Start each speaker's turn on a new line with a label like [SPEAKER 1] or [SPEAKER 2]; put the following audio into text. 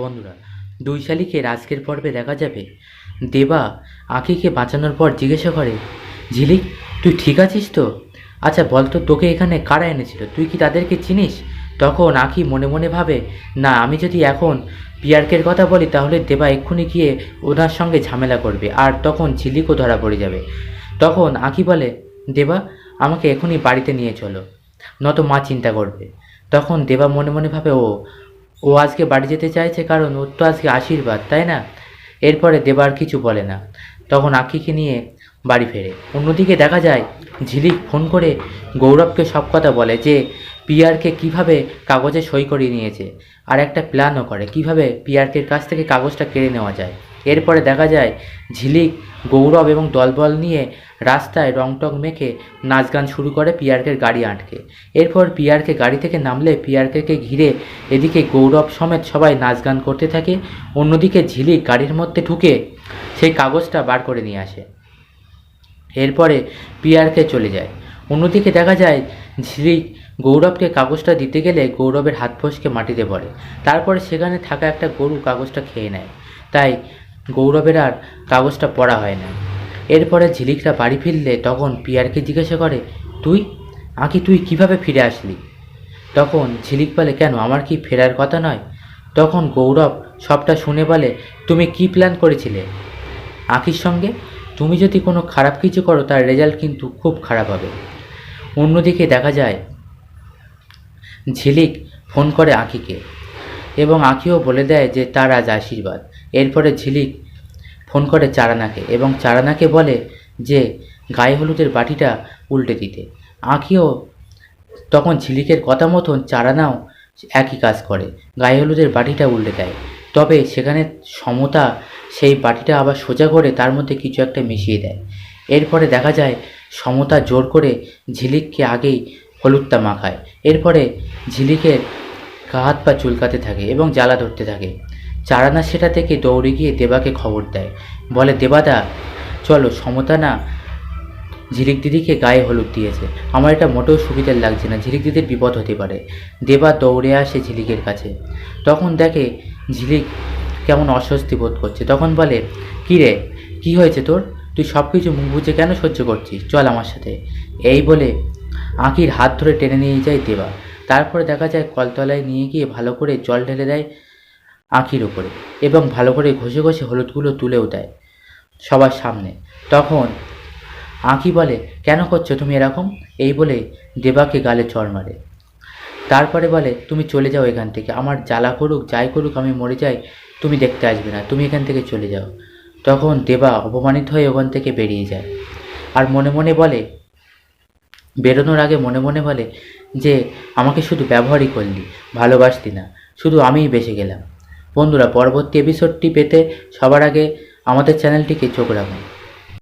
[SPEAKER 1] বন্ধুরা, দুই শালিকের আজকের পর্বে দেখা যাবে দেবা আঁখিকে বাঁচানোর পর জিজ্ঞাসা করে, ঝিলিক তুই ঠিক আছিস তো? আচ্ছা বল তো, তোকে এখানে কারা এনেছিল? তুই কি তাদেরকে চিনিস? তখন আঁখি মনে মনে ভাবে, না আমি যদি এখন পিয়ার্কের কথা বলি তাহলে দেবা এক্ষুনি গিয়ে ওনার সঙ্গে ঝামেলা করবে, আর তখন ঝিলিকও ধরা পড়ে যাবে। তখন আঁখি বলে, দেবা আমাকে এখনই বাড়িতে নিয়ে চলো, নয়তো মা চিন্তা করবে। তখন দেবা মনে মনে ভাবে, ও ও আজকে বাড়ি যেতে চাইছে কারণ ওর তো আজকে আশীর্বাদ, তাই না? এরপরে দেবা আর কিছু বলে না, তখন আঁখিকে নিয়ে বাড়ি ফেরে। অন্যদিকে দেখা যায় ঝিলিক ফোন করে গৌরবকে সব কথা বলে যে পিয়ারকে কিভাবে কাগজে সই করিয়ে নিয়েছে, আর একটা প্ল্যানও করে কিভাবে পিয়ারকের কাছ থেকে কাগজটা কেড়ে নেওয়া যায়। এরপরে দেখা যায় ঝিলিক, গৌরব এবং দলবল নিয়ে রাস্তায় রংটং মেখে নাচ গান শুরু করে পিয়ারকের গাড়ি আটকে। এরপর পিয়ারকে গাড়ি থেকে নামলে পিয়ারকে ঘিরে এদিকে গৌরব সমেত সবাই নাচ গান করতে থাকে। অন্যদিকে ঝিলিক গাড়ির মধ্যে ঢুকে সেই কাগজটা বার করে নিয়ে আসে। এরপরে পিয়ারকে চলে যায়। অন্যদিকে দেখা যায় ঝিলিক গৌরবকে কাগজটা দিতে গেলে গৌরবের হাত ফসকে মাটিতে পড়ে। তারপরে সেখানে থাকা একটা গরু কাগজটা খেয়ে নেয়, তাই গৌরবের আর কাগজটা পড়া হয় না। এরপরে ঝিলিকরা বাড়ি ফিরলে তখন পিয়ারকে জিজ্ঞাসা করে, তুই আঁকি তুই কিভাবে ফিরে আসলি? তখন ঝিলিক বলে, কেন আমার কি ফেরার কথা নয়? তখন গৌরব সবটা শুনে বলে, তুমি কি প্ল্যান করেছিলে আঁকির সঙ্গে? তুমি যদি কোনো খারাপ কিছু করো তার রেজাল্ট কিন্তু খুব খারাপ হবে। অন্যদিকে দেখা যায় ঝিলিক ফোন করে আঁকিকে এবং আঁকিও বলে দেয় যে তার আজ আশীর্বাদ। এরপরে ঝিলিক ফোন করে চারানাকে এবং চারানাকে বলে যে গায়ে হলুদের বাটিটা উল্টে দিতে। আঁকিও তখন ঝিলিকের কথা মতন চারানাও একই কাজ করে, গায়ে হলুদের বাটিটা উল্টে দেয়। তবে সেখানে সমতা সেই বাটিটা আবার সোজা করে তার মধ্যে কিছু একটা মিশিয়ে দেয়। এরপরে দেখা যায় সমতা জোর করে ঝিলিককে আগেই হলুদটা মাখায়। এরপরে ঝিলিকের গা হাত পা চুলকাতে থাকে এবং জ্বালা ধরতে থাকে। চারানা সেটা থেকে দৌড়ে গিয়ে দেবাকে খবর দেয়, বলে, দেবাদা চলো, সমতা না ঝিলিক দিদিকে গায়ে হলুদ দিয়েছে, আমার এটা মোটেও সুবিধার লাগছে না, ঝিলিক দিদির বিপদ হতে পারে। দেবা দৌড়ে আসে ঝিলিকের কাছে, তখন দেখে ঝিলিক কেমন অস্বস্তি বোধ করছে। তখন বলে, কী রে, কী হয়েছে তোর? তুই সব কিছু মুখ বুঝে কেন সহ্য করছিস? চল আমার সাথে। এই বলে আঁকির হাত ধরে টেনে নিয়ে যায় দেবা। তারপরে দেখা যায় কলতলায় নিয়ে গিয়ে ভালো করে জল ঢেলে দেয় আঁকির ওপরে এবং ভালো করে ঘষে ঘষে হলুদগুলো তুলেও দেয় সবার সামনে। তখন আঁকি বলে, কেন করছো তুমি এরকম? এই বলে দেবাকে গালে চড় মারে। তারপরে বলে, তুমি চলে যাও এখান থেকে, আমার জ্বালা করুক যাই করুক আমি মরে যাই, তুমি দেখতে আসবে না, তুমি এখান থেকে চলে যাও। তখন দেবা অপমানিত হয়ে ওখান থেকে বেরিয়ে যায় আর মনে মনে বলে, বেরোনোর আগে মনে মনে বলে যে আমাকে শুধু ব্যবহারই করলি, ভালোবাসতি না, শুধু আমিই বেঁচে গেলাম। বন্ধুরা, পরবর্তী এপিসোডটি পেতে সবার আগে আমাদের চ্যানেলটিকে চোখ রাখুন।